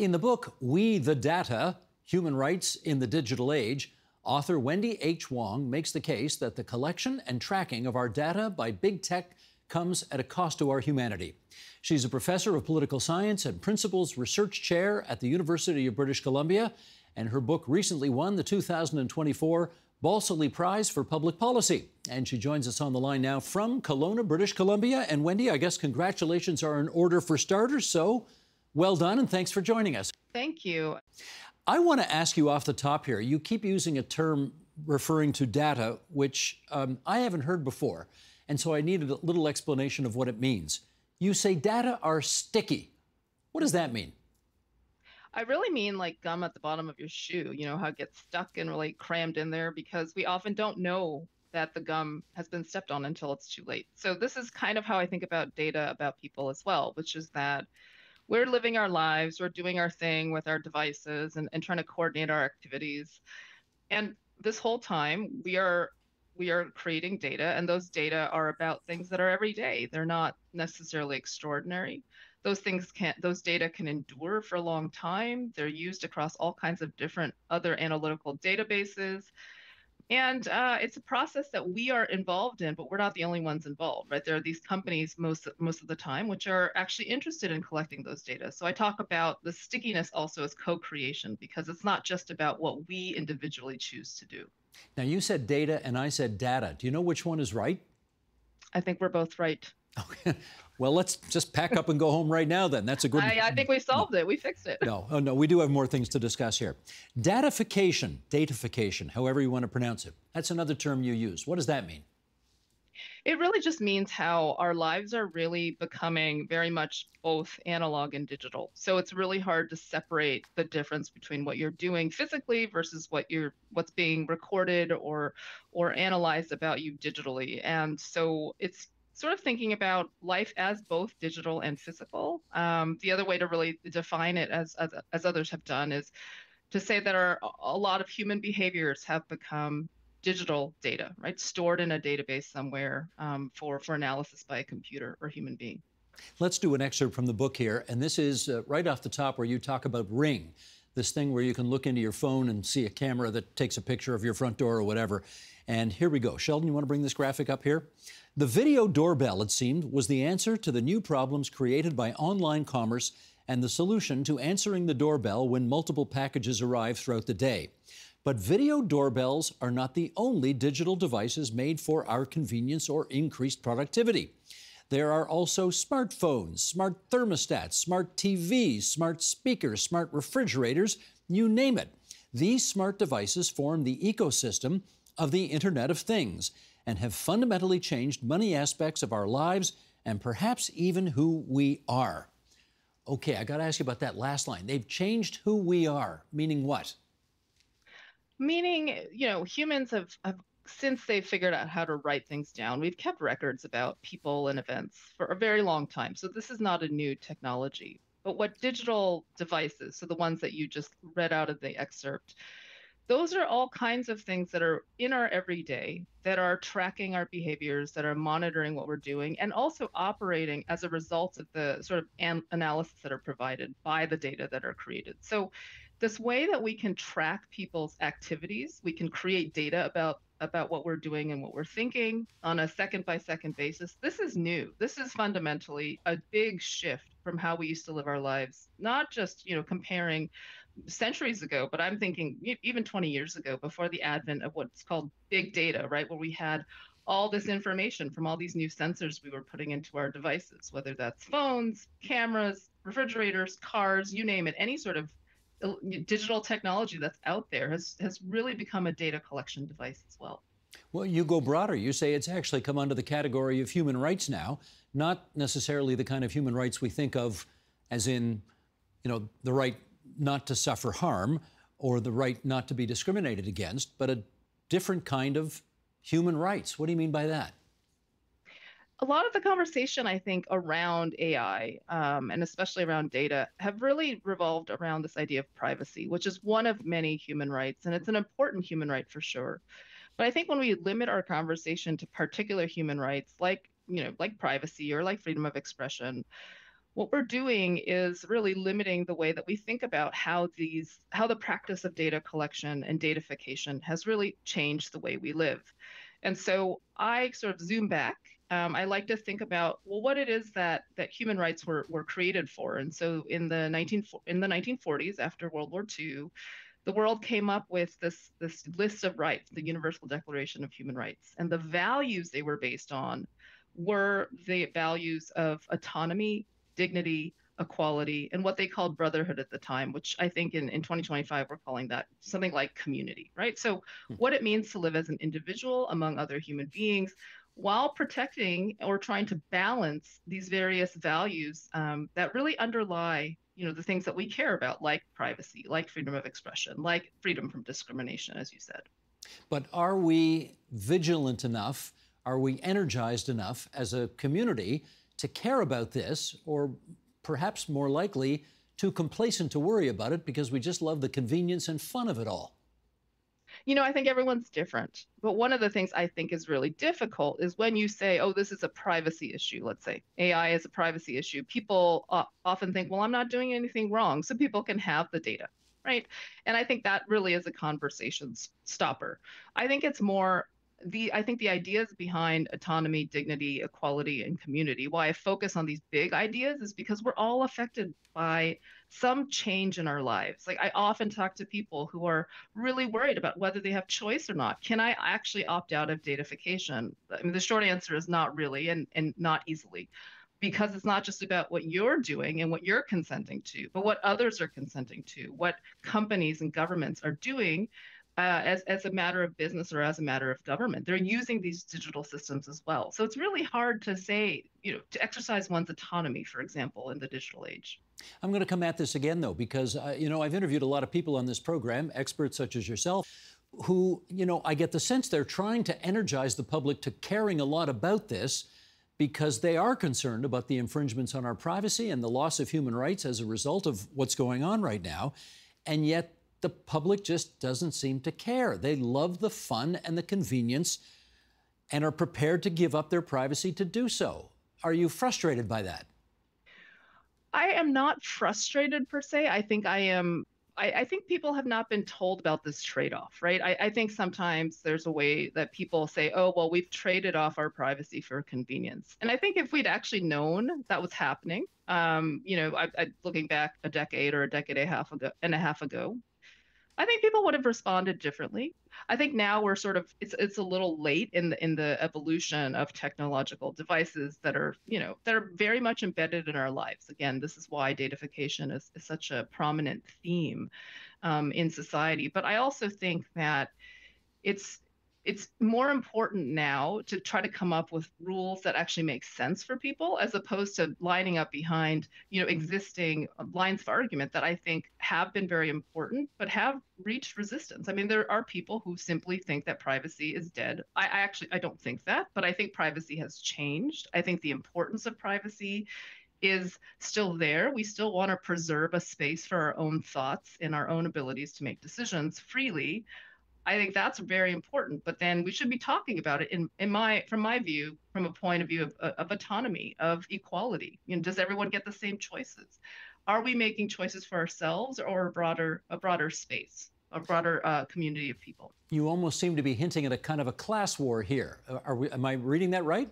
In the book, We the Data, Human Rights in the Digital Age, author Wendy H. Wong makes the case that the collection and tracking of our data by big tech comes at a cost to our humanity. She's a professor of political science and principles research chair at the University of British Columbia, and her book recently won the 2024 Balsillie Prize for Public Policy. And she joins us on the line now from Kelowna, British Columbia. And Wendy, I guess congratulations are in order for starters, so well done and thanks for joining us. Thank you. I want to ask you off the top here, you keep using a term referring to data, which I haven't heard before, and so I needed a little explanation of what it means. You say data are sticky. What does that mean? I really mean like gum at the bottom of your shoe, you know, how it gets stuck and really crammed in there because we often don't know that the gum has been stepped on until it's too late. So this is kind of how I think about data about people as well, which is that we're living our lives, we're doing our thing with our devices and trying to coordinate our activities. And this whole time we are creating data, and those data are about things that are everyday. They're not necessarily extraordinary. Those data can endure for a long time. They're used across all kinds of different other analytical databases. And it's a process that we are involved in, but we're not the only ones involved, right? There are these companies most of the time which are actually interested in collecting those data. So I talk about the stickiness also as co-creation, because it's not just about what we individually choose to do. Now, you said data and I said data. Do you know which one is right? I think we're both right. Okay. Well, let's just pack up and go home right now then. That's a good... I think we solved it. We fixed it. No, oh, no, we do have more things to discuss here. Datification, however you want to pronounce it. That's another term you use. What does that mean? It really just means how our lives are really becoming very much both analog and digital. So it's really hard to separate the difference between what you're doing physically versus what's being recorded or analyzed about you digitally. And so it's sort of thinking about life as both digital and physical. The other way to really define it, as others have done, is to say that a lot of human behaviors have become digital data, right? Stored in a database somewhere for analysis by a computer or human being. Let's do an excerpt from the book here. And this is right off the top where you talk about Ring, this thing where you can look into your phone and see a camera that takes a picture of your front door or whatever. And here we go. Sheldon, you want to bring this graphic up here? The video doorbell, it seemed, was the answer to the new problems created by online commerce and the solution to answering the doorbell when multiple packages arrive throughout the day. But video doorbells are not the only digital devices made for our convenience or increased productivity. There are also smartphones, smart thermostats, smart TVs, smart speakers, smart refrigerators, you name it. These smart devices form the ecosystem of the Internet of Things and have fundamentally changed many aspects of our lives and perhaps even who we are. Okay, I got to ask you about that last line. They've changed who we are, meaning what? Meaning, you know, humans have since they've figured out how to write things down, we've kept records about people and events for a very long time. So this is not a new technology. But what digital devices, so the ones that you just read out of the excerpt, those are all kinds of things that are in our everyday, that are tracking our behaviors, that are monitoring what we're doing, and also operating as a result of the sort of analysis that are provided by the data that are created. So this way that we can track people's activities, we can create data about what we're doing and what we're thinking on a second-by-second basis. This is new. This is fundamentally a big shift from how we used to live our lives, not just, you know, comparing centuries ago, but I'm thinking even 20 years ago, before the advent of what's called big data, right? Where we had all this information from all these new sensors we were putting into our devices, whether that's phones, cameras, refrigerators, cars, you name it, any sort of digital technology that's out there has really become a data collection device as well. Well, you go broader. You say it's actually come under the category of human rights now, not necessarily the kind of human rights we think of as in, you know, the right not to suffer harm or the right not to be discriminated against, but a different kind of human rights. What do you mean by that? A lot of the conversation, I think, around AI and especially around data have really revolved around this idea of privacy, which is one of many human rights, and it's an important human right for sure. But I think when we limit our conversation to particular human rights, like, you know, like privacy or like freedom of expression, What we're doing is really limiting the way that we think about how the practice of data collection and datafication has really changed the way we live. And so I sort of zoom back. I like to think about, well, what it is that human rights were created for. And so in the 1940s, after World War II, the world came up with this list of rights, the Universal Declaration of Human Rights, and the values they were based on were the values of autonomy, dignity, equality, and what they called brotherhood at the time, which I think in 2025 we're calling that something like community, right? So what it means to live as an individual among other human beings while protecting or trying to balance these various values that really underlie the things that we care about, like privacy, like freedom of expression, like freedom from discrimination, as you said. But are we vigilant enough? Are we energized enough as a community to care about this, or perhaps more likely too complacent to worry about it because we just love the convenience and fun of it all? I think everyone's different. But one of the things I think is really difficult is when you say, oh, this is a privacy issue, let's say AI is a privacy issue, people often think, well, I'm not doing anything wrong, so people can have the data, right? And I think that really is a conversation stopper. I think it's more I think the ideas behind autonomy, dignity, equality, and community, why I focus on these big ideas is because we're all affected by some change in our lives. Like I often talk to people who are really worried about whether they have choice or not. Can I actually opt out of datafication? I mean, the short answer is not really and not easily, because it's not just about what you're doing and what you're consenting to, but what others are consenting to, what companies and governments are doing as a matter of business or as a matter of government. They're using these digital systems as well. So it's really hard to say, to exercise one's autonomy, for example, in the digital age. I'm going to come at this again, though, because, I've interviewed a lot of people on this program, experts such as yourself, who, I get the sense they're trying to energize the public to caring a lot about this because they are concerned about the infringements on our privacy and the loss of human rights as a result of what's going on right now. And yet the public just doesn't seem to care. They love the fun and the convenience and are prepared to give up their privacy to do so. Are you frustrated by that? I am not frustrated per se. I think I am. I think people have not been told about this trade-off, right? I think sometimes there's a way that people say, oh, well, we've traded off our privacy for convenience. And I think if we'd actually known that was happening, looking back a decade or a decade and a half ago, I think people would have responded differently. I think now we're sort of it's a little late in the evolution of technological devices that are, that are very much embedded in our lives. Again, this is why datafication is such a prominent theme in society. But I also think that it's it's more important now to try to come up with rules that actually make sense for people as opposed to lining up behind existing lines of argument that I think have been very important but have reached resistance. I mean, there are people who simply think that privacy is dead. I don't think that, but I think privacy has changed. I think the importance of privacy is still there. We still want to preserve a space for our own thoughts and our own abilities to make decisions freely. I think that's very important. But then we should be talking about it from my view, from a point of view of autonomy, of equality. Does everyone get the same choices? Are we making choices for ourselves or a broader space, a broader community of people? You almost seem to be hinting at a kind of a class war here. Am I reading that right?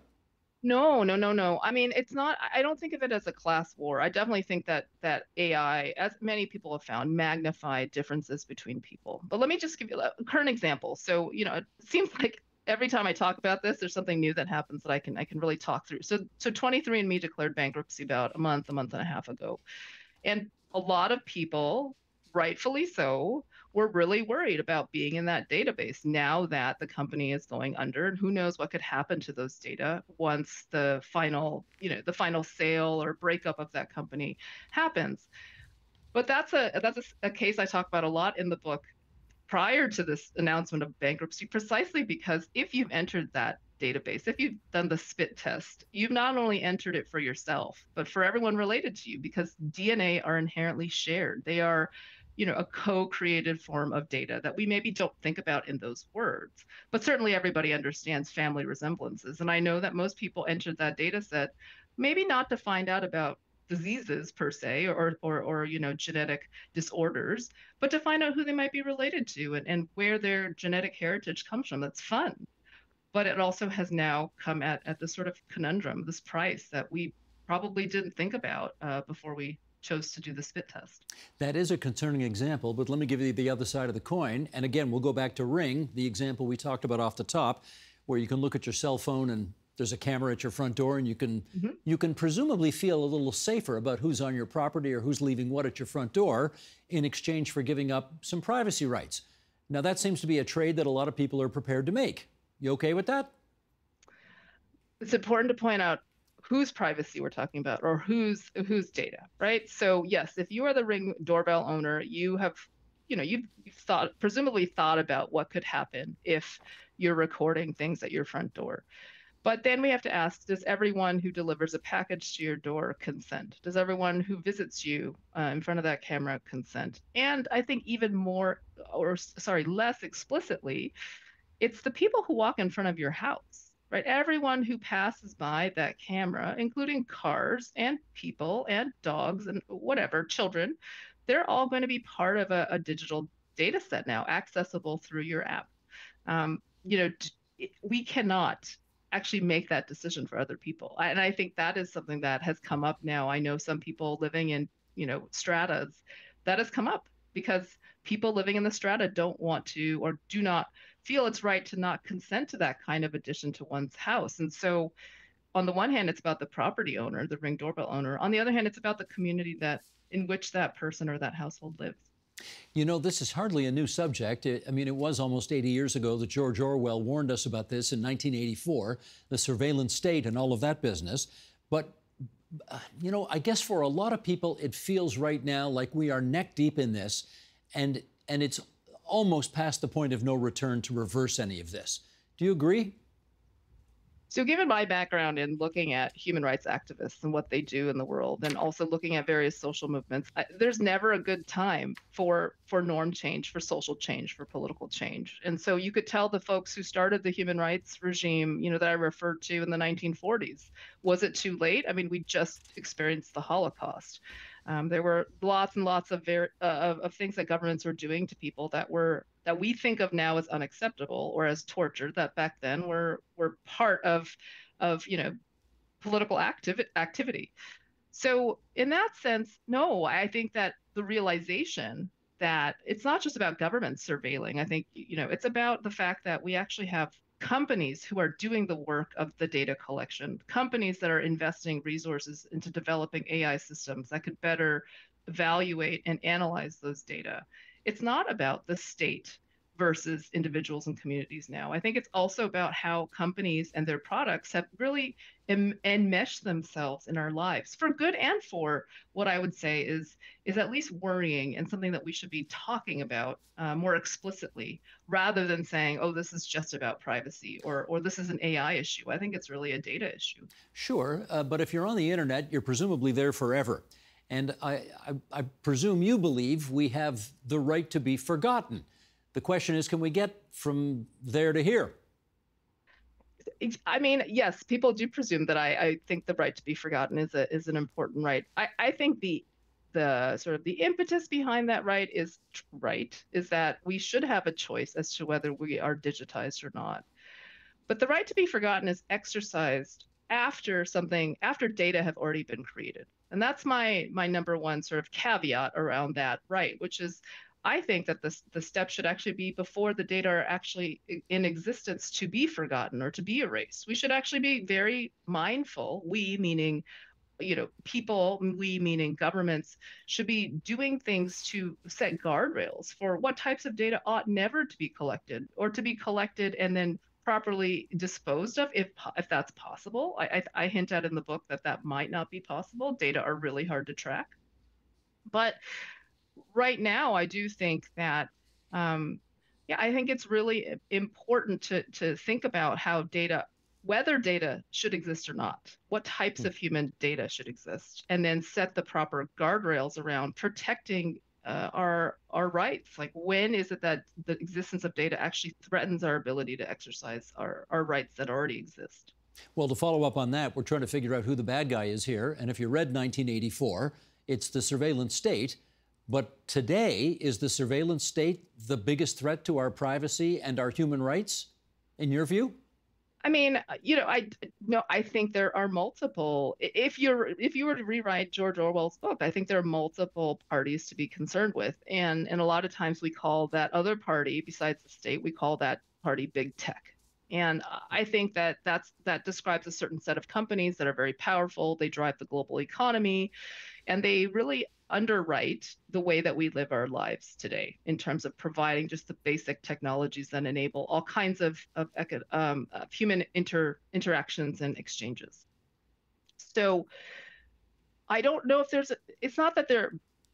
No, no, no, no. I mean, it's not. I don't think of it as a class war. I definitely think that AI, as many people have found, magnify differences between people. But let me just give you a current example. So, it seems like every time I talk about this, there's something new that happens that I can really talk through. So 23andMe declared bankruptcy about a month and a half ago. And a lot of people, rightfully so, were really worried about being in that database now that the company is going under, and who knows what could happen to those data once the final sale or breakup of that company happens. But that's a case I talk about a lot in the book prior to this announcement of bankruptcy, precisely because if you've entered that database, if you've done the spit test, you've not only entered it for yourself, but for everyone related to you, because DNA are inherently shared. They are, a co-created form of data that we maybe don't think about in those words. But certainly everybody understands family resemblances. And I know that most people entered that data set maybe not to find out about diseases per se, or genetic disorders, but to find out who they might be related to, and where their genetic heritage comes from. That's fun. But it also has now come at this sort of conundrum, this price that we probably didn't think about before we chose to do the spit test. That is a concerning example, but let me give you the other side of the coin. And again, we'll go back to Ring, the example we talked about off the top, where you can look at your cell phone and there's a camera at your front door, and you can presumably feel a little safer about who's on your property or who's leaving what at your front door in exchange for giving up some privacy rights. Now, that seems to be a trade that a lot of people are prepared to make. You okay with that? It's important to point out whose privacy we're talking about, or whose data, right? So yes, if you are the Ring doorbell owner, you have, you've presumably thought about what could happen if you're recording things at your front door. But then we have to ask, does everyone who delivers a package to your door consent? Does everyone who visits you in front of that camera consent? And I think even more, or sorry, less explicitly, it's the people who walk in front of your house, right? Everyone who passes by that camera, including cars and people and dogs and whatever, children, they're all going to be part of a digital data set now, accessible through your app. We cannot actually make that decision for other people. And I think that is something that has come up now. I know some people living in, stratas, that has come up because people living in the strata don't want to, or do not feel it's right to not consent to that kind of addition to one's house. And so on the one hand, it's about the property owner, the Ring doorbell owner. On the other hand, it's about the community in which that person or that household lives. You know, this is hardly a new subject. I mean, it was almost 80 years ago that George Orwell warned us about this in 1984, the surveillance state and all of that business. But, I guess for a lot of people, it feels right now like we are neck deep in this, and it's almost past the point of no return to reverse any of this. Do you agree? So given my background in looking at human rights activists and what they do in the world, and also looking at various social movements, there's never a good time for norm change, for social change, for political change. And so you could tell the folks who started the human rights regime, that I referred to in the 1940s, was it too late? I mean, we just experienced the Holocaust. There were lots and lots of things that governments were doing to people that we think of now as unacceptable or as torture, that back then were part of political activity. So in that sense, no, I think that the realization that it's not just about government surveilling. I think it's about the fact that we actually have companies who are doing the work of the data collection, companies that are investing resources into developing AI systems that could better evaluate and analyze those data. It's not about the state versus individuals and communities now. I think it's also about how companies and their products have really enmeshed themselves in our lives, for good and for what I would say is at least worrying, and something that we should be talking about more explicitly, rather than saying, oh, this is just about privacy, or this is an AI issue. I think it's really a data issue. Sure, but if you're on the internet, you're presumably there forever. And I presume you believe we have the right to be forgotten. The question is, can we get from there to here? I mean, yes, people do presume that I think the right to be forgotten is an important right. I think the sort of the impetus behind that right is that we should have a choice as to whether we are digitized or not. But the right to be forgotten is exercised after data have already been created. And that's my number one sort of caveat around that right, which is, I think that the step should actually be before the data are actually in existence to be forgotten or to be erased. We should actually be very mindful. We, meaning people, we meaning governments, should be doing things to set guardrails for what types of data ought never to be collected, or to be collected and then properly disposed of, if that's possible. I hint at in the book that might not be possible. Data are really hard to track. But right now, I do think that, I think it's really important to think about how whether data should exist or not, what types of human data should exist, and then set the proper guardrails around protecting our rights. Like, when is it that the existence of data actually threatens our ability to exercise our rights that already exist? Well, to follow up on that, we're trying to figure out who the bad guy is here. And if you read 1984, it's the surveillance state. But today, is the surveillance state the biggest threat to our privacy and our human rights, in your view? I mean, I think there are multiple. If you were to rewrite George Orwell's book, I think there are multiple parties to be concerned with, and a lot of times we call that other party, besides the state, we call that party big tech. And I think that that describes a certain set of companies that are very powerful. They drive the global economy, and they really underwrite the way that we live our lives today in terms of providing just the basic technologies that enable all kinds of human interactions and exchanges. So I don't know if it's not that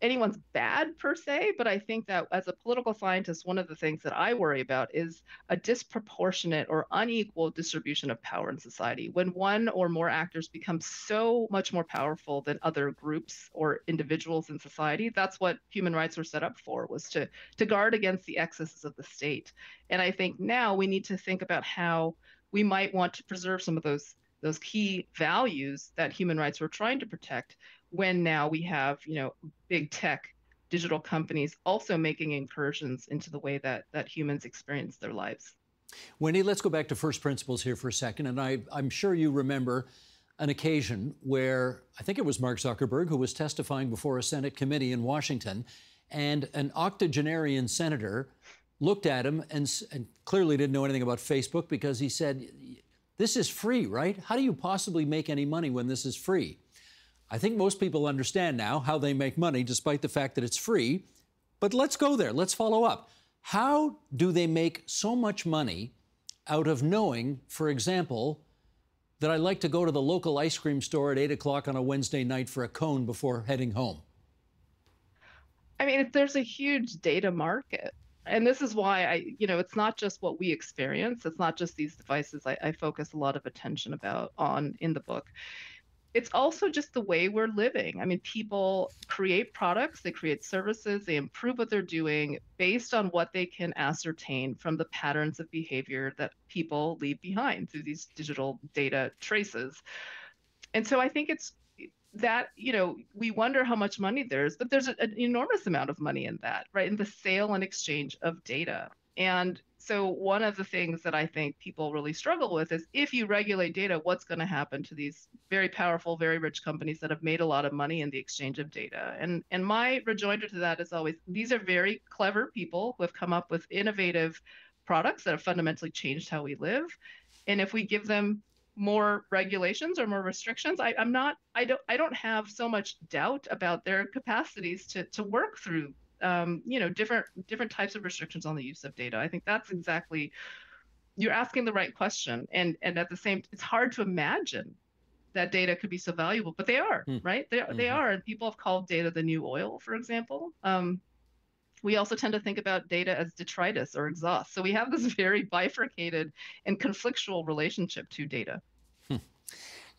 anyone's bad per se, but I think that as a political scientist, one of the things that I worry about is a disproportionate or unequal distribution of power in society. When one or more actors become so much more powerful than other groups or individuals in society, that's what human rights were set up for, was to guard against the excesses of the state. And I think now we need to think about how we might want to preserve some of those key values that human rights were trying to protect, when now we have, big tech digital companies also making incursions into the way that humans experience their lives. Wendy, let's go back to first principles here for a second. And I'm sure you remember an occasion where I think it was Mark Zuckerberg who was testifying before a Senate committee in Washington, and an octogenarian senator looked at him and clearly didn't know anything about Facebook, because he said, "This is free, right? How do you possibly make any money when this is free?" I think most people understand now how they make money despite the fact that it's free. But let's go there. Let's follow up. How do they make so much money out of knowing, for example, that I like to go to the local ice cream store at 8 o'clock on a Wednesday night for a cone before heading home? I mean, there's a huge data market. And this is why it's not just what we experience. It's not just these devices I focus a lot of attention on in the book. It's also just the way we're living. I mean, people create products, they create services, they improve what they're doing based on what they can ascertain from the patterns of behavior that people leave behind through these digital data traces. And so I think it's that, we wonder how much money there's, but there's an enormous amount of money in that, right? In the sale and exchange of data. And so one of the things that I think people really struggle with is, if you regulate data, what's going to happen to these very powerful, very rich companies that have made a lot of money in the exchange of data? And my rejoinder to that is always, these are very clever people who have come up with innovative products that have fundamentally changed how we live. And if we give them more regulations or more restrictions, I don't have so much doubt about their capacities to work through different types of restrictions on the use of data. I think that's exactly, you're asking the right question. And at the same, it's hard to imagine that data could be so valuable, but they are, right? They are. And people have called data the new oil, for example. We also tend to think about data as detritus or exhaust. So we have this very bifurcated and conflictual relationship to data.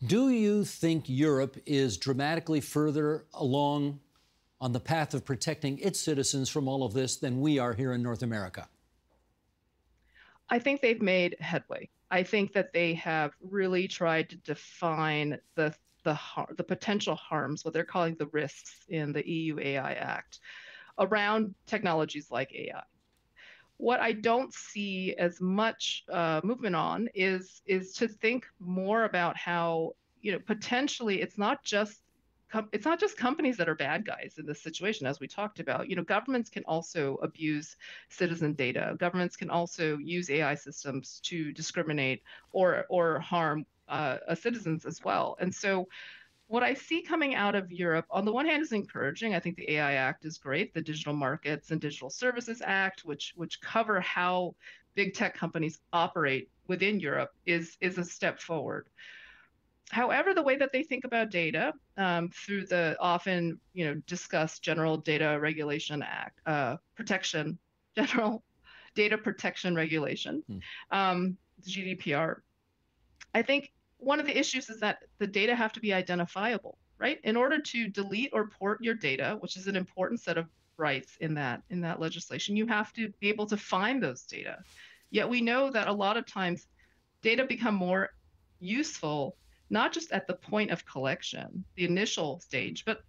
Do you think Europe is dramatically further along on the path of protecting its citizens from all of this than we are here in North America? I think they've made headway. I think that they have really tried to define the potential harms, what they're calling the risks in the EU AI Act, around technologies like AI. What I don't see as much movement on is to think more about how, potentially it's not just companies that are bad guys in this situation, as we talked about. Governments can also abuse citizen data. Governments can also use AI systems to discriminate or harm citizens as well. And so what I see coming out of Europe, on the one hand, is encouraging. I think the AI Act is great. The Digital Markets and Digital Services Act, which cover how big tech companies operate within Europe, is a step forward. However, the way that they think about data, through the often discussed General Data Regulation Act, General Data Protection Regulation, the GDPR, I think one of the issues is that the data have to be identifiable, right? In order to delete or port your data, which is an important set of rights in that legislation, you have to be able to find those data. Yet we know that a lot of times data become more useful not just at the point of collection, the initial stage, but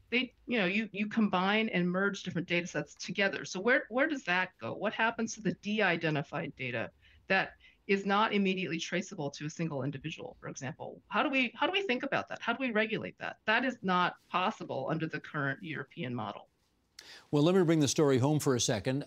you combine and merge different data sets together. So where does that go? What happens to the de-identified data that is not immediately traceable to a single individual, for example? How do we think about that? How do we regulate that? That is not possible under the current European model. Well, let me bring the story home for a second.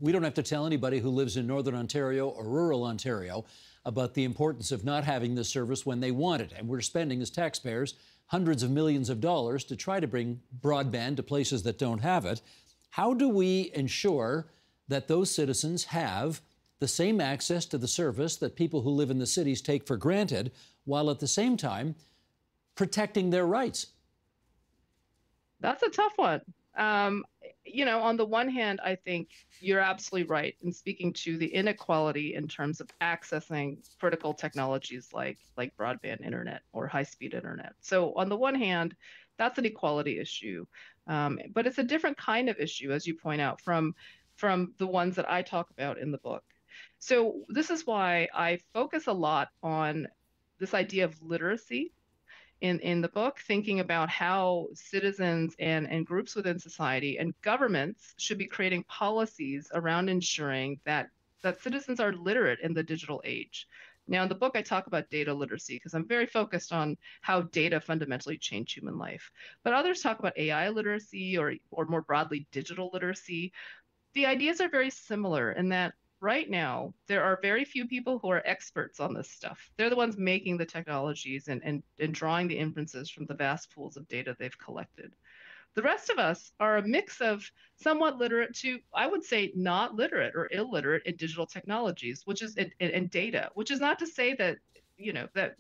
We don't have to tell anybody who lives in Northern Ontario or rural Ontario about the importance of not having this service when they want it. And we're spending, as taxpayers, hundreds of millions of dollars to try to bring broadband to places that don't have it. How do we ensure that those citizens have the same access to the service that people who live in the cities take for granted, while at the same time protecting their rights? That's a tough one. On the one hand, I think you're absolutely right in speaking to the inequality in terms of accessing critical technologies like broadband internet or high-speed internet. So on the one hand, that's an equality issue, but it's a different kind of issue, as you point out, from the ones that I talk about in the book. So this is why I focus a lot on this idea of literacy in the book, thinking about how citizens and groups within society and governments should be creating policies around ensuring that citizens are literate in the digital age. Now, in the book, I talk about data literacy because I'm very focused on how data fundamentally change human life. But others talk about AI literacy or more broadly, digital literacy. The ideas are very similar in that right now, there are very few people who are experts on this stuff. They're the ones making the technologies and drawing the inferences from the vast pools of data they've collected. The rest of us are a mix of somewhat literate to, I would say, not literate or illiterate in digital technologies, which is in data, which is not to say that, that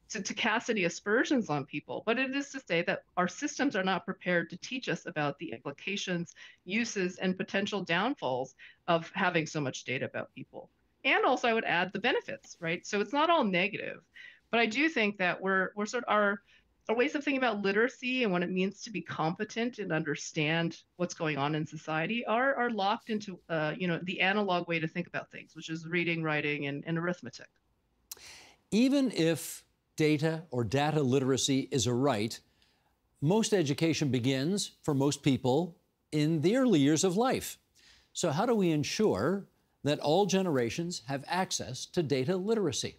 to cast any aspersions on people, but it is to say that our systems are not prepared to teach us about the implications, uses, and potential downfalls of having so much data about people. And also, I would add the benefits, right? So it's not all negative, but I do think that we're sort of our ways of thinking about literacy and what it means to be competent and understand what's going on in society are locked into the analog way to think about things, which is reading, writing, and arithmetic. Even if data or data literacy is a right, most education begins, for most people, in the early years of life. So how do we ensure that all generations have access to data literacy?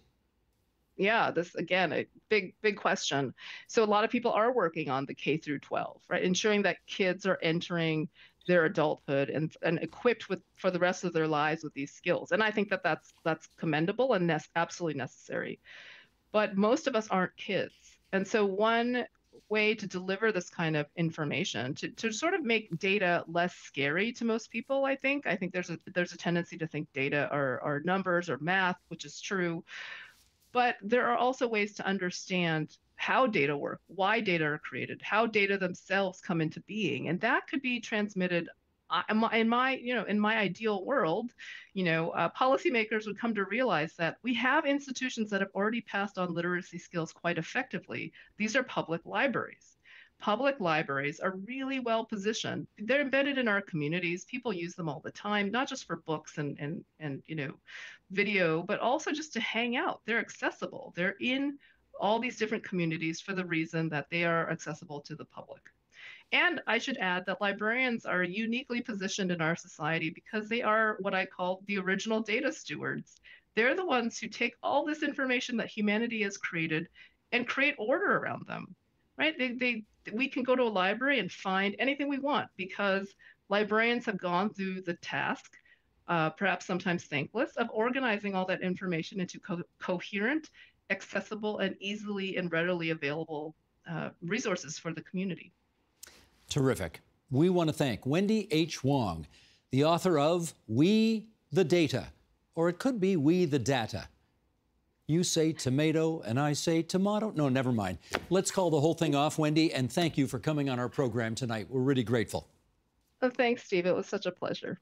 Yeah, this, again, a big question. So a lot of people are working on the K through 12, right? Ensuring that kids are entering their adulthood and equipped for the rest of their lives with these skills. And I think that's commendable and absolutely necessary. But most of us aren't kids. And so one way to deliver this kind of information, to sort of make data less scary to most people, I think there's a tendency to think data are numbers or math, which is true. But there are also ways to understand how data work, why data are created, how data themselves come into being. And that could be transmitted in my ideal world, policymakers would come to realize that we have institutions that have already passed on literacy skills quite effectively. These are public libraries. Public libraries are really well positioned. They're embedded in our communities. People use them all the time, not just for books and video, but also just to hang out. They're accessible. They're in all these different communities for the reason that they are accessible to the public. And I should add that librarians are uniquely positioned in our society because they are what I call the original data stewards. They're the ones who take all this information that humanity has created and create order around them, right? We can go to a library and find anything we want because librarians have gone through the task, perhaps sometimes thankless, of organizing all that information into coherent, accessible, and easily and readily available resources for the community. Terrific. We want to thank Wendy H. Wong, the author of We the Data, or it could be We the Data. You say tomato and I say tomato? No, never mind. Let's call the whole thing off, Wendy, and thank you for coming on our program tonight. We're really grateful. Oh, thanks, Steve. It was such a pleasure.